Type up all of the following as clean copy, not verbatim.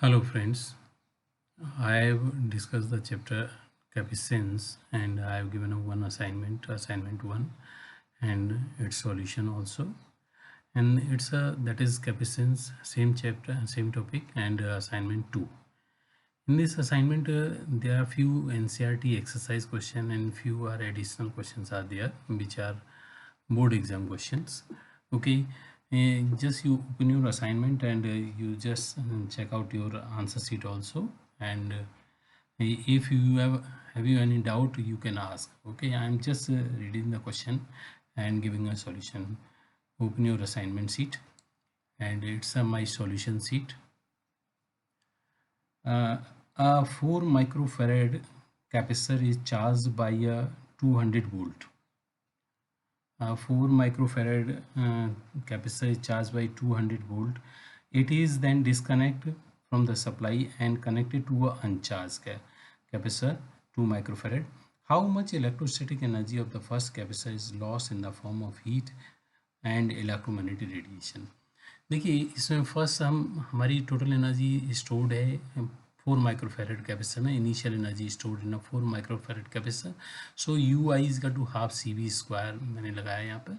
Hello friends, I have discussed the chapter capacitance and I have given a one assignment 1 and its solution also, and it's a that is capacitance, same chapter and same topic, and assignment 2. In this assignment there are few NCERT exercise question and few are additional questions are there which are board exam questions. Okay, just you open your assignment and you just check out your answer sheet also, and if you have you any doubt you can ask. Okay, I am just reading the question and giving a solution. Open your assignment sheet and it's my solution sheet. A 4 microfarad capacitor is charged by a 200 volt. A 4 microfarad capacitor is charged by 200 volt. It is then disconnected from the supply and connected to a uncharged capacitor 2 microfarad. How much electrostatic energy of the first capacitor is lost in the form of heat and electromagnetic radiation? देखिए इसमें first हमारी total energy stored है 4 microfarad capacitor में. Initial energy stored in 4 microfarad capacitor. So U I is to half C V square मैंने लगाया यहाँ पर.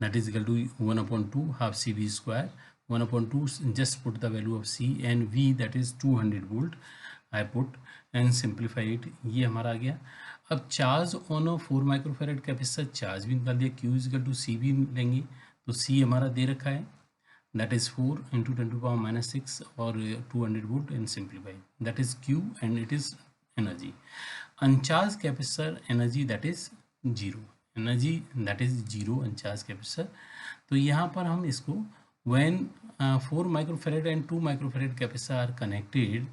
That is equal to 1/2 half C V square. 1/2 just put the value of C and V that is 200 volt. I put and simplify it. ये हमारा आ गया. अब charge on 4 microfarad capacitor charge भी निकाल दिया. क्यू इज इक्वल टू सी भी लेंगे तो सी हमारा दे रखा है दैट इज 4 इंटू 10⁻⁻⁶ और 200 volt and simplify that is Q and it is energy. अनचार्ज capacitor energy that is zero. Energy that is zero अनचार्ज capacitor. तो यहाँ पर हम इसको when 4 microfarad and 2 microfarad capacitor are connected,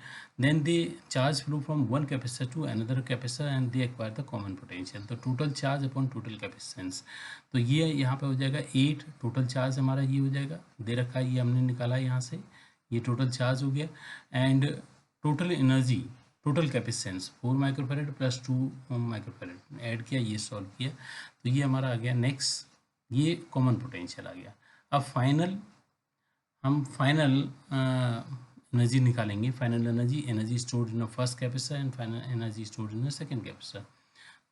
then the charge flow from one capacitor to another capacitor and they acquire the common potential. तो total charge upon total capacitance. तो ये यहाँ पे हो जाएगा 8. टोटल चार्ज हमारा ये हो जाएगा, दे रखा है, ये हमने निकाला यहाँ से, ये टोटल चार्ज हो गया. And total energy total capacitance 4 microfarad plus 2 microfarad add किया, ये सॉल्व किया, तो ये हमारा आ गया. नेक्स्ट ये कॉमन पोटेंशियल आ गया. अब हम फाइनल एनर्जी निकालेंगे. Final energy stored in first capacitor and final energy stored in second capacitor.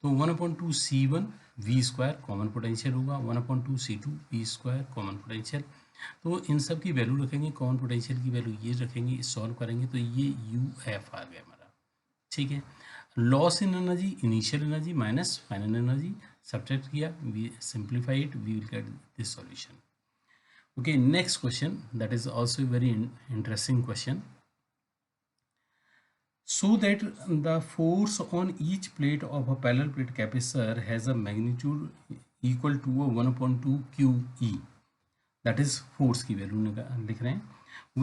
तो 1/2 C1 we square common potential होगा, 1/2 C2 we square common potential. तो इन सब की वैल्यू रखेंगे, कॉमन पोटेंशियल की वैल्यू ये रखेंगे, सॉल्व करेंगे तो ये UF आ गया हमारा. ठीक है. Loss in energy initial energy minus final energy subtract किया, we simplify it, we will get this solution. Okay, next question that is also very interesting question. So that the force on each plate of a parallel plate capacitor has a magnitude equal to a 1/2 QE. That is force की value लिख रहे हैं.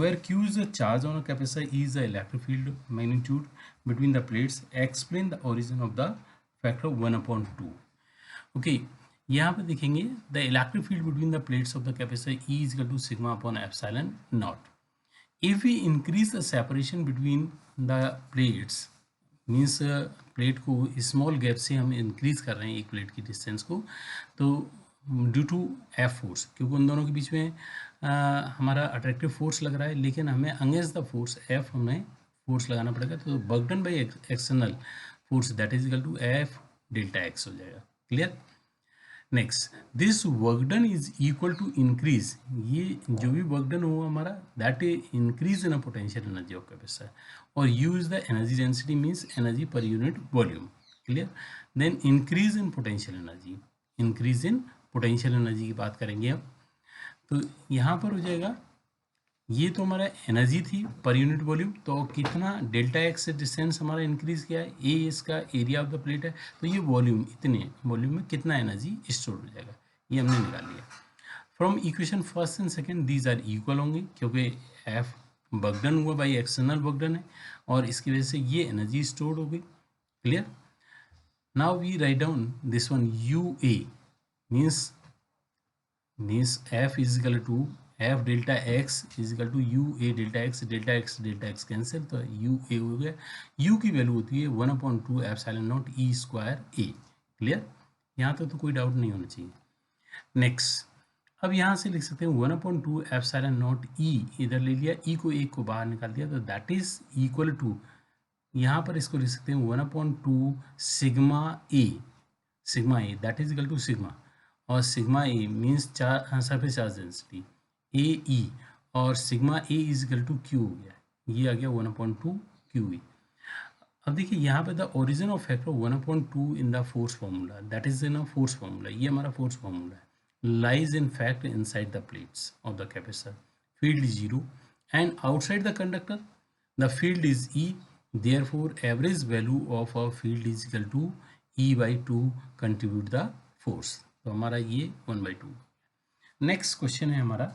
Where Q is the charge on a capacitor, E is the electric field magnitude between the plates. Explain the origin of the factor 1/2. Okay. यहाँ पे देखेंगे the electric field between the plates of the capacitor E is equal to sigma upon epsilon naught. If we increase the separation between the plates means plate को small gap से हम increase कर रहे हैं एक प्लेट की distance को, तो ड्यू टू एफ फोर्स, क्योंकि उन दोनों के बीच में हमारा अट्रैक्टिव फोर्स लग रहा है, लेकिन हमें अगेंस्ट द फोर्स एफ हमें फोर्स लगाना पड़ेगा. तो work done by external force that is equal to F delta X हो जाएगा. Clear. Next this work done is equal to increase, ये जो भी वर्क डन होगा हमारा that increase in potential energy of capacitor, और U is the energy density means energy per unit volume. Clear. Then increase in potential energy, increase in potential energy की बात करेंगे हम. तो यहाँ पर हो जाएगा, ये तो हमारा एनर्जी थी पर यूनिट वॉल्यूम, तो कितना डेल्टा एक्स से डिस्टेंस हमारा इंक्रीज किया है, ए इसका एरिया ऑफ द प्लेट है, तो ये वॉल्यूम, इतने वॉल्यूम में कितना एनर्जी स्टोर हो जाएगा, ये हमने निकाल लिया. From equation first and second these are equal होंगे क्योंकि एफ वर्क डन हुआ बाई एक्सटर्नल वर्क डन है और इसकी वजह से ये एनर्जी स्टोर हो गई. Clear. Now we write down this one U A means F is equal to F delta x is equal to U A delta x cancel, तो U A हो गया. यू की वैल्यू होती है 1/2 epsilon not E square A. Clear. यहाँ तक तो कोई डाउट नहीं होना चाहिए. नेक्स्ट अब यहाँ से लिख सकते हैं 1/2 एप्सिलॉन नॉट ई, इधर ले लिया ई को, एक को बाहर निकाल दिया, तो दैट इज इक्वल टू, यहाँ पर इसको लिख सकते हैं 1/2 sigma A, that is equal to sigma, और sigma A means surface charge density A E, और sigma A is equal to Q हो गया, ये आ गया 1/2 क्यू ई। अब देखिए यहाँ पे the origin of factor 1/2 in the force formula, that is in a force formula, ये हमारा फोर्स फार्मूला है, lies in fact inside the plates of the capacitor. Field is 0 and outside the conductor the field is E, therefore average value of a field is equal to E/2 contribute the force. तो हमारा ये 1/2। Next question है हमारा,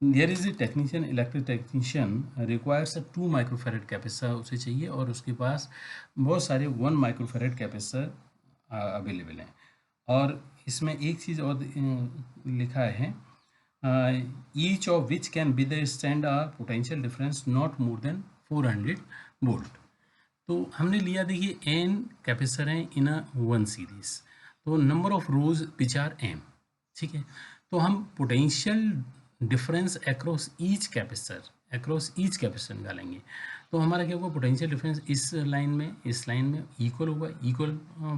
there is a technician, electric technician requires a 2 microfarad capacitor, उसे चाहिए और उसके पास बहुत सारे 1 माइक्रोफेरेड कैपेसिटर अवेलेबल हैं। और इसमें एक चीज़ और लिखा है, each of which can be the stand a potential difference not more than 400 volt. तो हमने लिया, देखिए एन कैपेसिटर हैं इन अ 1 सीरीज, तो number of rows which are M, ठीक है। तो हम potential difference across each capacitor निकालेंगे, तो हमारा क्या होगा, पोटेंशियल डिफरेंस इस लाइन में इक्वल होगा, इक्वल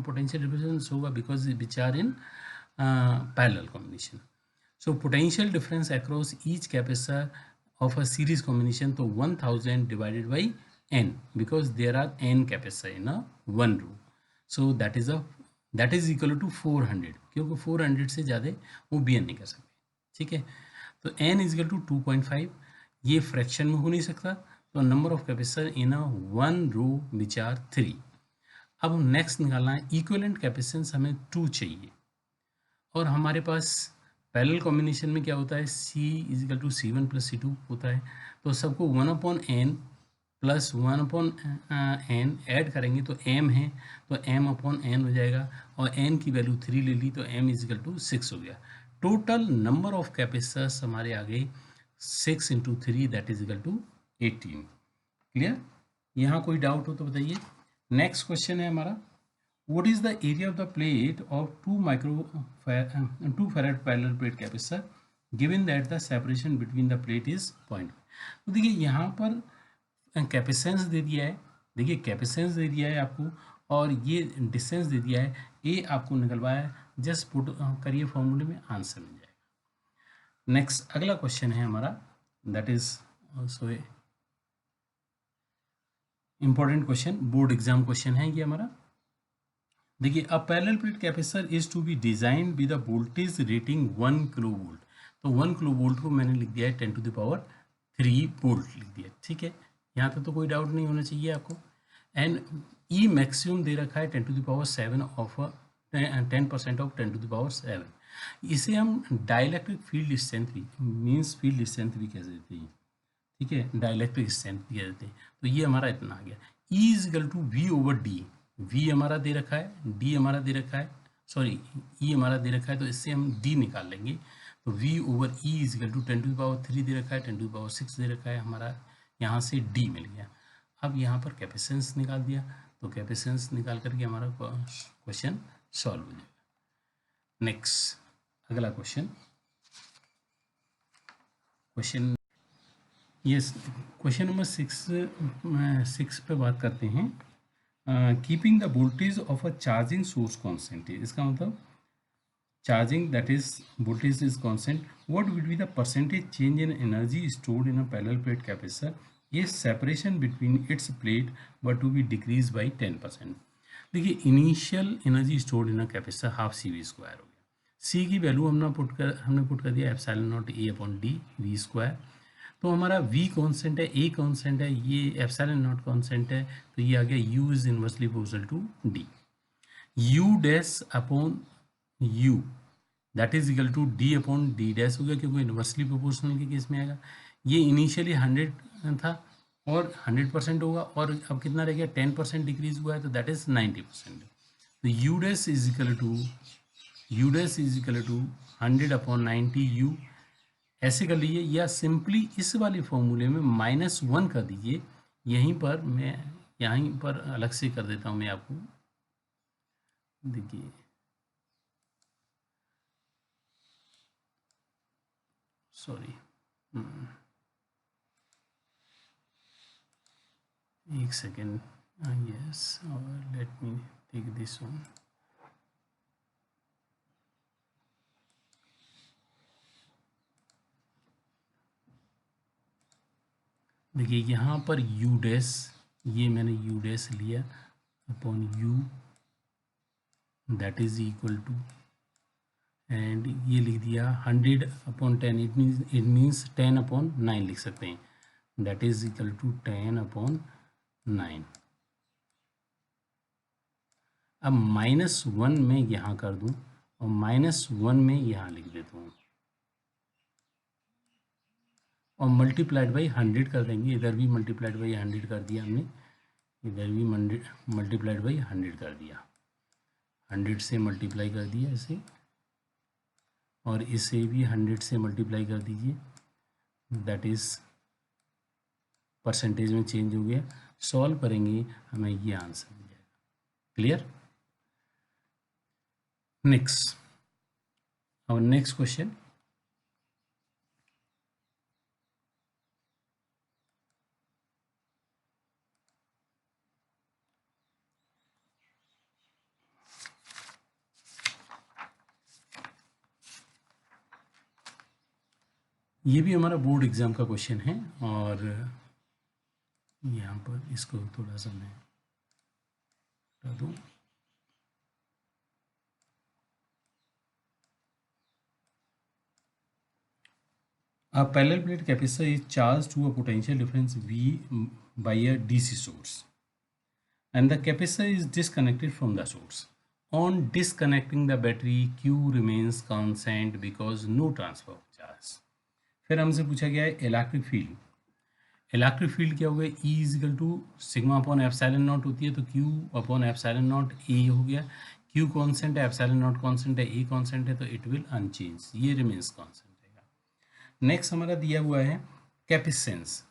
पोटेंशियल डिफरेंस होगा because which are in parallel combination. So potential difference across each capacitor of a series combination, तो 1000 divided by n, because there are n capacitor in a one row, so that is equal to 400, क्योंकि 400 से ज़्यादा वो bn नहीं कर सकते, ठीक है। तो n is equal to 2.5, ये फ्रैक्शन में हो नहीं सकता, तो number of capacitor in a one row which are 3। अब नेक्स्ट निकालना है इक्विवेलेंट कैपेसिटेंस, हमें 2 चाहिए, और हमारे पास पैरेलल कॉम्बिनेशन में क्या होता है, C is equal to C1 plus C2 होता है, तो सबको 1/n प्लस 1/n ऐड करेंगे तो m है, तो m/n हो जाएगा, और n की वैल्यू 3 ले ली, तो m इज इक्वल टू 6 हो गया। टोटल नंबर ऑफ कैपेसिटर्स हमारे आ गए 6 × 3 that is equal to 18। Clear? यहाँ कोई डाउट हो तो बताइए। नेक्स्ट क्वेश्चन है हमारा, what is the area of the plate of 2 farad parallel plate capacitor given that the separation between the plate is 0.5। तो देखिए यहाँ पर कैपेसिटेंस दे दिया है, देखिए कैपेसिटेंस दे दिया है आपको, और ये डिस्टेंस दे दिया है, ये आपको निकलवाया है, जस्ट पुट करिए फॉर्मूले में, आंसर मिल जाएगा। नेक्स्ट अगला क्वेश्चन है हमारा, that is also a important question, board exam question है ये हमारा। देखिए, a parallel plate capacitor is to be design with a voltage rating 1 kilovolt, तो 1 किलोवोल्ट को मैंने लिख दिया है 10⁻³ वोल्ट लिख दिया, ठीक है। यहाँ तक तो कोई डाउट नहीं होना चाहिए आपको। एंड ई मैक्सिमम दे रखा है 10⁻7 ऑफ 10% ऑफ 10⁻7। इसे हम डाइलेक्ट्रिक फील्ड स्ट्रेंथ भी मीन्स फील्ड स्ट्रेंथ भी कह देते हैं, ठीक है, डाइलेक्ट्रिक स्ट्रेंथ भी कह देते हैं। तो ये हमारा इतना आ गया, E is equal to V/D, V हमारा दे रखा है, D हमारा दे रखा है, सॉरी E हमारा दे रखा है, तो इससे हम D निकाल लेंगे, तो V/E इज इक्वल टू 10⁻³ दे रखा है, 10⁻6 दे रखा है, हमारा यहाँ से D मिल गया। अब यहाँ पर कैपेसिटेंस निकाल दिया, तो कैपेसिटेंस निकाल करके हमारा क्वेश्चन सॉल्व हो जाएगा। नेक्स्ट अगला क्वेश्चन यस, क्वेश्चन नंबर 6 पे बात करते हैं। Keeping the voltage of a charging source constant, इसका मतलब charging that is voltage is constant, what will be the percentage change in energy stored in a parallel plate capacitor ये separation between its plate were to be decrease by 10%। देखिए, initial energy stored in a capacitor half CV² हो गया, C की value हमने put कर दिया ε0 A/d V², तो हमारा V कॉन्सेंट है, A कॉन्सेंट है, ये ε0 कॉन्सेंट है, तो ये आ गया U is inversely proportional to D, U' that is equal to D/D' हो गया, क्योंकि इनवर्सली प्रोपोर्शनल के केस में आएगा। ये इनिशियली 100 था और 100% होगा, और अब कितना रह गया, 10% डिक्रीज हुआ है, तो दैट इज 90%। तो U' is equal to 100/90 U, ऐसे कर लीजिए, या सिंपली इस वाले फॉर्मूले में -1 कर दीजिए। यहीं पर अलग से कर देता हूँ मैं आपको, देखिए सॉरी, एक सेकेंड, यस, और let me take this one. देखिए यहाँ पर यू डैश, ये मैंने यू डैश लिया upon U, that is equal to, and ये लिख दिया 100 अपॉन 10, इट मीन्स 10 अपॉन 9 लिख सकते हैं, that is equal to 10 upon 9। अब -1 में यहाँ कर दूँ और -1 में यहाँ लिख देता हूँ और मल्टीप्लाइड बाई 100 कर देंगे। इधर भी मल्टीप्लाइड बाई 100 कर दिया हमने, इधर भी मल्टीप्लाइड बाई 100 कर दिया, 100 से मल्टीप्लाई कर दिया इसे, और इसे भी 100 से मल्टीप्लाई कर दीजिए, दैट इज़ परसेंटेज में चेंज हो गया। सॉल्व करेंगे हमें ये आंसर मिल जाएगा। क्लियर? नेक्स्ट, और नेक्स्ट क्वेश्चन, ये भी हमारा बोर्ड एग्जाम का क्वेश्चन है, और यहाँ पर इसको थोड़ा सा मैं हटा दूँ। A parallel plate capacitor is charged to a potential difference V by a DC source, and the capacitor is disconnected from the source. On disconnecting the battery, Q remains constant because no transfer of charge. फिर हमसे पूछा गया है electric field. Electric field क्या हो गया? E is equal to sigma upon epsilon not होती है, तो Q upon epsilon not A हो गया। Q कॉन्स्टेंट है, एप्सिलॉन नॉट कॉन्स्टेंट है, A कॉन्स्टेंट है, तो इट विल अनचेंज, ये रिमेन्स कॉन्स्टेंट रहेगा। नेक्स्ट हमारा दिया हुआ है कैपेसिटेंस।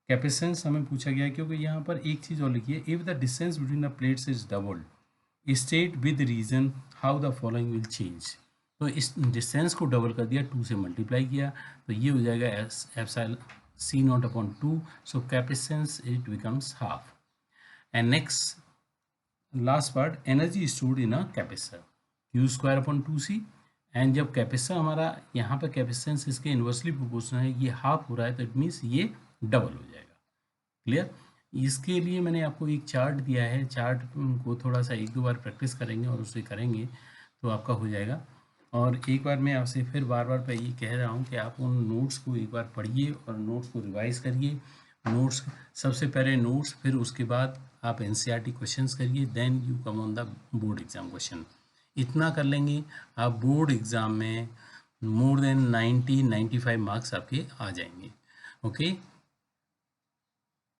कैपेसिटेंस हमें पूछा गया है क्योंकि यहाँ पर एक चीज़ और लिखी है, if the distance between the plates is doubled state with reason how the following will change. तो इस डिस्टेंस को डबल कर दिया, 2 से मल्टीप्लाई किया, तो ये हो जाएगा epsilon C not upon 2, so capacitance it becomes half. And next last part, energy stored in a capacitor, Q square upon 2C, and जब कैपेसिटर हमारा यहाँ पर कैपेसिटेंस इसके इन्वर्सली प्रोपोर्शनल है, ये हाफ हो रहा है, तो इट मीन्स ये डबल हो जाएगा। क्लियर? इसके लिए मैंने आपको एक चार्ट दिया है, चार्ट को थोड़ा सा 1-2 बार प्रैक्टिस करेंगे और उसे करेंगे तो आपका हो जाएगा। और एक बार मैं आपसे फिर बार बार ये कह रहा हूँ कि आप उन नोट्स को एक बार पढ़िए और नोट्स को रिवाइज करिए। नोट्स सबसे पहले नोट्स, फिर उसके बाद आप NCERT क्वेश्चंस करिए, then you come on the board exam question. इतना कर लेंगे आप बोर्ड एग्ज़ाम में मोर देन 90-95 मार्क्स आपके आ जाएंगे। ओके।